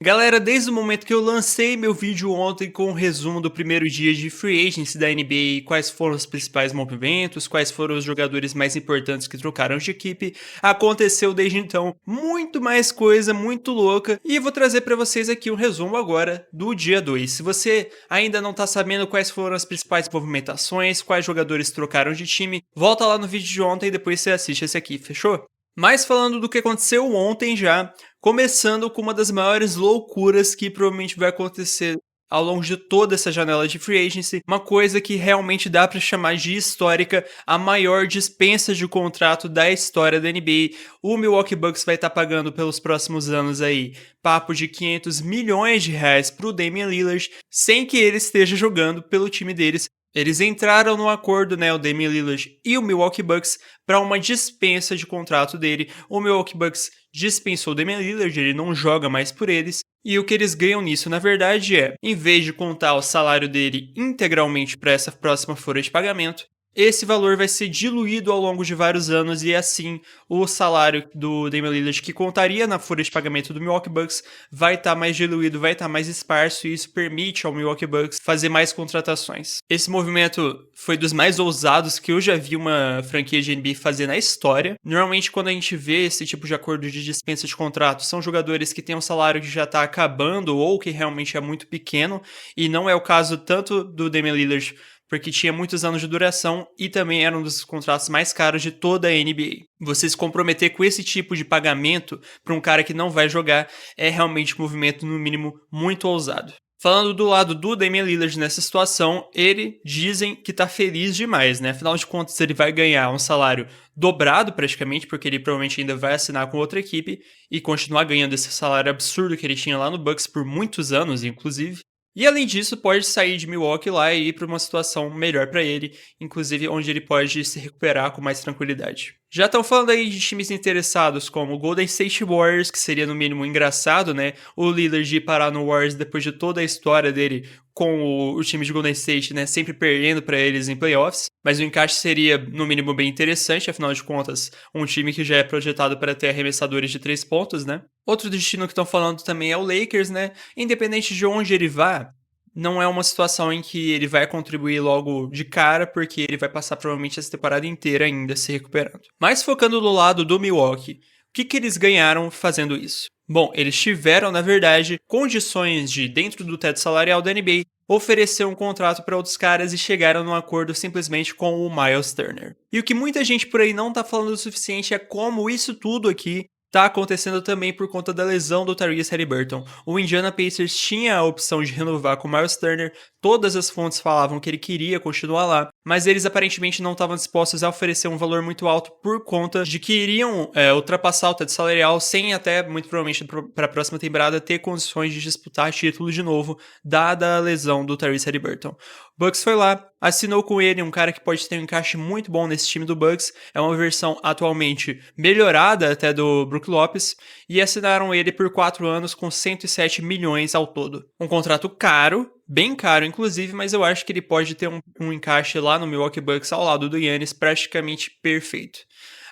Galera, desde o momento que eu lancei meu vídeo ontem com um resumo do primeiro dia de Free Agency da NBA, quais foram os principais movimentos, quais foram os jogadores mais importantes que trocaram de equipe, aconteceu desde então muito mais coisa, muito louca, e vou trazer pra vocês aqui um resumo agora do dia 2. Se você ainda não tá sabendo quais foram as principais movimentações, quais jogadores trocaram de time, volta lá no vídeo de ontem e depois você assiste esse aqui, fechou? Mas falando do que aconteceu ontem já, começando com uma das maiores loucuras que provavelmente vai acontecer ao longo de toda essa janela de free agency, uma coisa que realmente dá pra chamar de histórica, a maior dispensa de contrato da história da NBA. O Milwaukee Bucks vai estar pagando pelos próximos anos aí papo de 500 milhões de reais pro Damian Lillard, sem que ele esteja jogando pelo time deles. Eles entraram no acordo, né, o Damian Lillard e o Milwaukee Bucks, para uma dispensa de contrato dele. O Milwaukee Bucks dispensou o Damian Lillard, ele não joga mais por eles. E o que eles ganham nisso, na verdade, é, em vez de contar o salário dele integralmente para essa próxima folha de pagamento, esse valor vai ser diluído ao longo de vários anos e assim o salário do Damian Lillard que contaria na folha de pagamento do Milwaukee Bucks vai estar mais diluído, vai estar mais esparso e isso permite ao Milwaukee Bucks fazer mais contratações. Esse movimento foi dos mais ousados que eu já vi uma franquia de NBA fazer na história. Normalmente quando a gente vê esse tipo de acordo de dispensa de contrato, são jogadores que têm um salário que já está acabando ou que realmente é muito pequeno e não é o caso tanto do Damian Lillard porque tinha muitos anos de duração e também era um dos contratos mais caros de toda a NBA. Você se comprometer com esse tipo de pagamento para um cara que não vai jogar é realmente um movimento, no mínimo, muito ousado. Falando do lado do Damian Lillard nessa situação, ele dizem que tá feliz demais, né? Afinal de contas, ele vai ganhar um salário dobrado praticamente, porque ele provavelmente ainda vai assinar com outra equipe e continuar ganhando esse salário absurdo que ele tinha lá no Bucks por muitos anos, inclusive. E além disso, pode sair de Milwaukee lá e ir para uma situação melhor para ele, inclusive onde ele pode se recuperar com mais tranquilidade. Já estão falando aí de times interessados como o Golden State Warriors, que seria no mínimo engraçado, né? O Lillard ir parar no Warriors depois de toda a história dele com o time de Golden State, né? Sempre perdendo para eles em playoffs. Mas o encaixe seria, no mínimo, bem interessante, afinal de contas, um time que já é projetado para ter arremessadores de 3 pontos, né? Outro destino que estão falando também é o Lakers, né? Independente de onde ele vá, não é uma situação em que ele vai contribuir logo de cara, porque ele vai passar provavelmente essa temporada inteira ainda se recuperando. Mas focando do lado do Milwaukee, o que eles ganharam fazendo isso? Bom, eles tiveram, na verdade, condições de, dentro do teto salarial da NBA, oferecer um contrato para outros caras e chegaram num acordo simplesmente com o Miles Turner. E o que muita gente por aí não tá falando o suficiente é como isso tudo aqui tá acontecendo também por conta da lesão do Tyrese Haliburton. O Indiana Pacers tinha a opção de renovar com o Miles Turner, todas as fontes falavam que ele queria continuar lá, mas eles aparentemente não estavam dispostos a oferecer um valor muito alto por conta de que iriam ultrapassar o teto salarial sem até, muito provavelmente, para a próxima temporada ter condições de disputar título de novo, dada a lesão do Tyrese Haliburton. O Bucks foi lá, assinou com ele, um cara que pode ter um encaixe muito bom nesse time do Bucks, é uma versão atualmente melhorada até do Brook Lopes, e assinaram ele por 4 anos com 107 milhões ao todo. Um contrato caro, bem caro inclusive, mas eu acho que ele pode ter um encaixe lá no Milwaukee Bucks ao lado do Giannis praticamente perfeito.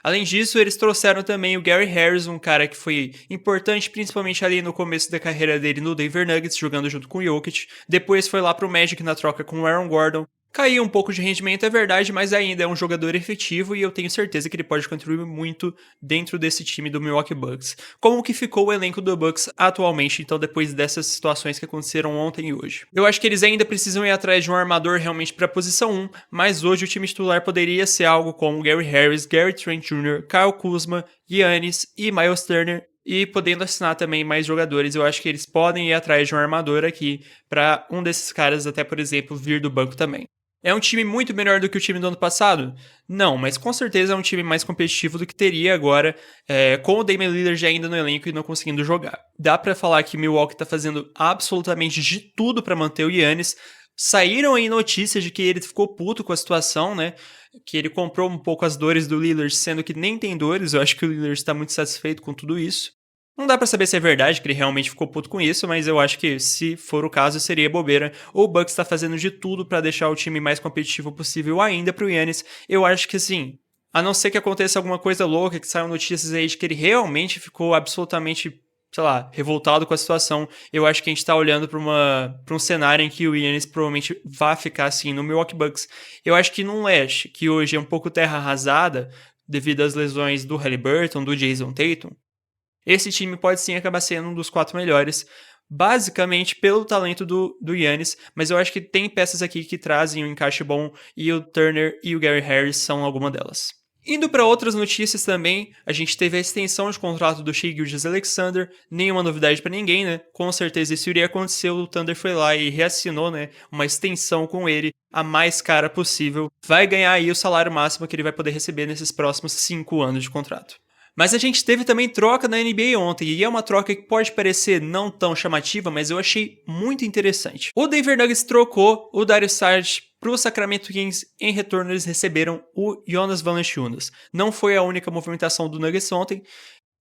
Além disso, eles trouxeram também o Gary Harris, um cara que foi importante principalmente ali no começo da carreira dele no Denver Nuggets, jogando junto com o Jokic. Depois foi lá pro Magic na troca com o Aaron Gordon. Caiu um pouco de rendimento, é verdade, mas ainda é um jogador efetivo e eu tenho certeza que ele pode contribuir muito dentro desse time do Milwaukee Bucks. Como que ficou o elenco do Bucks atualmente, então, depois dessas situações que aconteceram ontem e hoje? Eu acho que eles ainda precisam ir atrás de um armador realmente para a posição 1, mas hoje o time titular poderia ser algo como Gary Harris, Gary Trent Jr., Kyle Kuzma, Giannis e Miles Turner. E podendo assinar também mais jogadores, eu acho que eles podem ir atrás de um armador aqui para um desses caras até, por exemplo, vir do banco também. É um time muito melhor do que o time do ano passado? Não, mas com certeza é um time mais competitivo do que teria agora, com o Damian Lillard ainda no elenco e não conseguindo jogar. Dá pra falar que Milwaukee tá fazendo absolutamente de tudo pra manter o Giannis. Saíram aí notícias de que ele ficou puto com a situação, né? Que ele comprou um pouco as dores do Lillard, sendo que nem tem dores. Eu acho que o Lillard está muito satisfeito com tudo isso. Não dá pra saber se é verdade que ele realmente ficou puto com isso, mas eu acho que se for o caso seria bobeira. O Bucks tá fazendo de tudo pra deixar o time mais competitivo possível ainda pro Giannis. Eu acho que sim. A não ser que aconteça alguma coisa louca, que saiam notícias aí de que ele realmente ficou absolutamente sei lá, revoltado com a situação. Eu acho que a gente tá olhando pra um cenário em que o Giannis provavelmente vai ficar assim no Milwaukee Bucks. Eu acho que num leste, que hoje é um pouco terra arrasada, devido às lesões do Haliburton, do Jason Tatum, esse time pode sim acabar sendo um dos 4 melhores, basicamente pelo talento do Giannis, mas eu acho que tem peças aqui que trazem um encaixe bom, e o Turner e o Gary Harris são alguma delas. Indo para outras notícias também, a gente teve a extensão de contrato do Shai Gilgeous-Alexander, nenhuma novidade para ninguém, né? Com certeza isso iria acontecer, o Thunder foi lá e reassinou, né, uma extensão com ele, a mais cara possível. Vai ganhar aí o salário máximo que ele vai poder receber nesses próximos 5 anos de contrato. Mas a gente teve também troca na NBA ontem, e é uma troca que pode parecer não tão chamativa, mas eu achei muito interessante. O Denver Nuggets trocou o Dario Saric para o Sacramento Kings. Em retorno eles receberam o Jonas Valanciunas. Não foi a única movimentação do Nuggets ontem.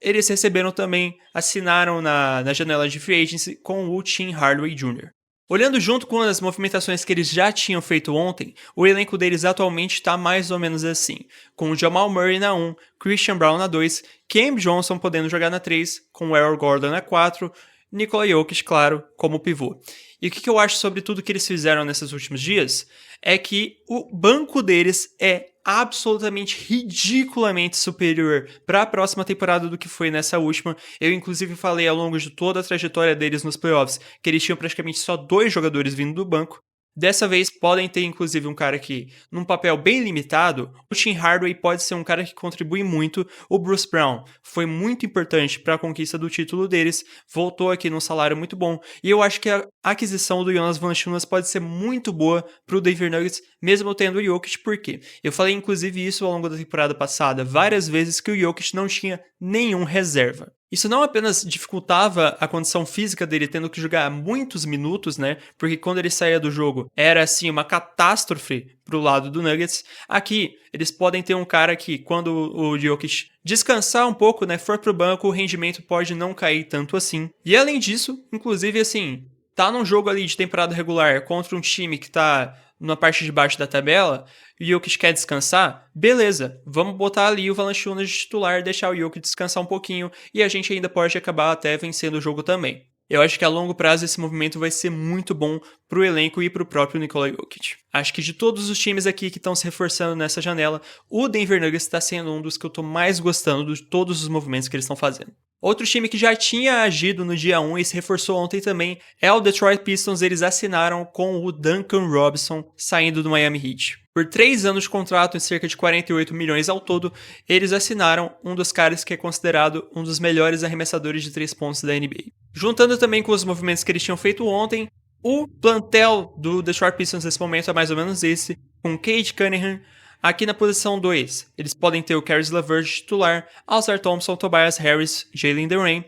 Eles receberam também, assinaram na janela de free agency com o Tim Hardaway Jr. Olhando junto com as movimentações que eles já tinham feito ontem, o elenco deles atualmente está mais ou menos assim, com o Jamal Murray na 1, Christian Brown na 2, Cam Johnson podendo jogar na 3, com o Aaron Gordon na 4, Nikola Jokic, claro, como pivô. E o que eu acho sobre tudo que eles fizeram nesses últimos dias é que o banco deles é absolutamente ridiculamente superior para a próxima temporada do que foi nessa última. Eu inclusive falei ao longo de toda a trajetória deles nos playoffs que eles tinham praticamente só 2 jogadores vindo do banco. Dessa vez podem ter inclusive um cara que, num papel bem limitado, o Tim Hardaway pode ser um cara que contribui muito. O Bruce Brown foi muito importante para a conquista do título deles, voltou aqui num salário muito bom, e eu acho que a aquisição do Jonas Valanciunas pode ser muito boa para o Denver Nuggets, mesmo tendo o Jokic. Por quê? Eu falei inclusive isso ao longo da temporada passada várias vezes, que o Jokic não tinha nenhum reserva. Isso não apenas dificultava a condição física dele, tendo que jogar muitos minutos, né? Porque quando ele saía do jogo era assim uma catástrofe pro lado do Nuggets. Aqui eles podem ter um cara que, quando o Jokic descansar um pouco, né, for pro banco, o rendimento pode não cair tanto assim. E além disso, inclusive assim, tá num jogo ali de temporada regular contra um time que tá na parte de baixo da tabela, e o Jokic quer descansar, beleza, vamos botar ali o Valanciunas de titular, deixar o Jokic descansar um pouquinho, e a gente ainda pode acabar até vencendo o jogo também. Eu acho que a longo prazo esse movimento vai ser muito bom pro elenco e pro próprio Nikola Jokic. Acho que de todos os times aqui que estão se reforçando nessa janela, o Denver Nuggets está sendo um dos que eu tô mais gostando de todos os movimentos que eles estão fazendo. Outro time que já tinha agido no dia 1 e se reforçou ontem também é o Detroit Pistons. Eles assinaram com o Duncan Robinson saindo do Miami Heat. Por 3 anos de contrato, em cerca de 48 milhões ao todo, eles assinaram um dos caras que é considerado um dos melhores arremessadores de 3 pontos da NBA. Juntando também com os movimentos que eles tinham feito ontem, o plantel do Detroit Pistons nesse momento é mais ou menos esse, com Cade Cunningham. Aqui na posição 2, eles podem ter o Caris LeVert titular, Ausar Thompson, Tobias Harris, Jalen Duren.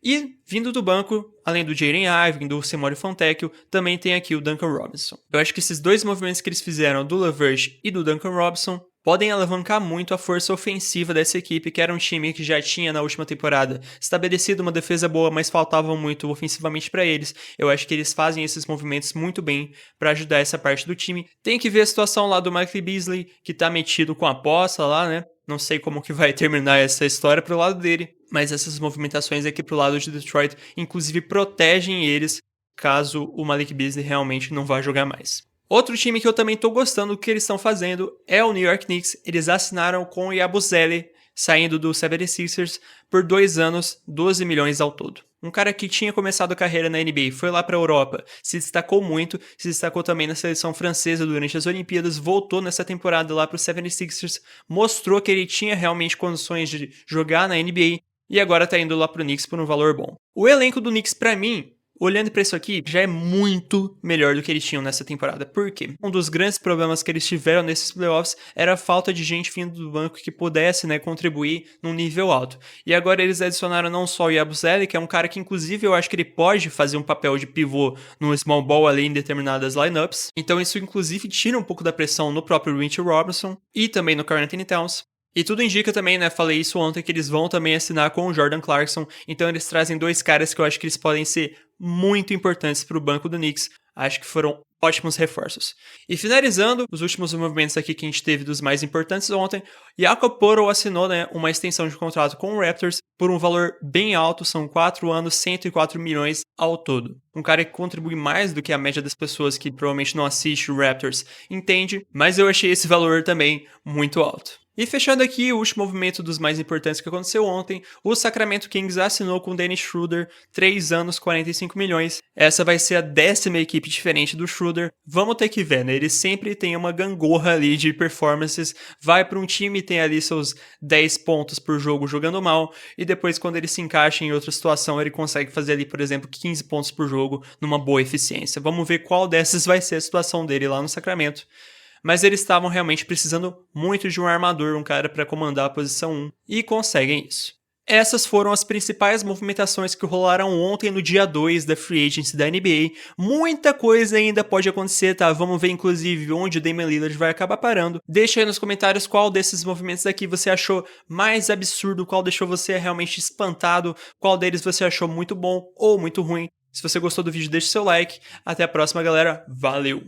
E, vindo do banco, além do Jaden Ivey, do Simone Fontecchio, também tem aqui o Duncan Robinson. Eu acho que esses dois movimentos que eles fizeram, do LeVert e do Duncan Robinson, podem alavancar muito a força ofensiva dessa equipe, que era um time que já tinha na última temporada estabelecido uma defesa boa, mas faltava muito ofensivamente para eles. Eu acho que eles fazem esses movimentos muito bem para ajudar essa parte do time. Tem que ver a situação lá do Mike Beasley, que tá metido com a aposta lá, né? Não sei como que vai terminar essa história pro lado dele, mas essas movimentações aqui pro lado de Detroit, inclusive, protegem eles caso o Malik Beasley realmente não vá jogar mais. Outro time que eu também tô gostando do que eles estão fazendo é o New York Knicks. Eles assinaram com o Yabusele, saindo do 76ers, por 2 anos, 12 milhões ao todo. Um cara que tinha começado a carreira na NBA, foi lá para a Europa, se destacou muito, se destacou também na seleção francesa durante as Olimpíadas, voltou nessa temporada lá para o 76ers, mostrou que ele tinha realmente condições de jogar na NBA e agora tá indo lá pro Knicks por um valor bom. O elenco do Knicks, para mim, olhando para isso aqui, já é muito melhor do que eles tinham nessa temporada. Por quê? Um dos grandes problemas que eles tiveram nesses playoffs era a falta de gente vindo do banco que pudesse, né, contribuir num nível alto. E agora eles adicionaram não só o Yabusele, que é um cara que inclusive eu acho que ele pode fazer um papel de pivô no small ball ali em determinadas lineups. Então isso inclusive tira um pouco da pressão no próprio Mitchell Robinson e também no Karl Anthony Towns. E tudo indica também, né, falei isso ontem, que eles vão também assinar com o Jordan Clarkson, então eles trazem 2 caras que eu acho que eles podem ser muito importantes para o banco do Knicks. Acho que foram ótimos reforços. E finalizando, os últimos movimentos aqui que a gente teve dos mais importantes ontem, Jakob Poeltl assinou, né, uma extensão de contrato com o Raptors por um valor bem alto, são 4 anos, 104 milhões ao todo. Um cara que contribui mais do que a média das pessoas que provavelmente não assiste o Raptors entende, mas eu achei esse valor também muito alto. E fechando aqui o último movimento dos mais importantes que aconteceu ontem, o Sacramento Kings assinou com Dennis Schroeder, 3 anos, 45 milhões. Essa vai ser a 10ª equipe diferente do Schroeder. Vamos ter que ver, né? Ele sempre tem uma gangorra ali de performances, vai para um time e tem ali seus 10 pontos por jogo jogando mal, e depois quando ele se encaixa em outra situação, ele consegue fazer ali, por exemplo, 15 pontos por jogo numa boa eficiência. Vamos ver qual dessas vai ser a situação dele lá no Sacramento. Mas eles estavam realmente precisando muito de um armador, um cara para comandar a posição 1, e conseguem isso. Essas foram as principais movimentações que rolaram ontem no dia 2 da Free Agency da NBA. Muita coisa ainda pode acontecer, tá? Vamos ver inclusive onde o Damian Lillard vai acabar parando. Deixa aí nos comentários qual desses movimentos aqui você achou mais absurdo, qual deixou você realmente espantado, qual deles você achou muito bom ou muito ruim. Se você gostou do vídeo, deixe seu like. Até a próxima, galera. Valeu!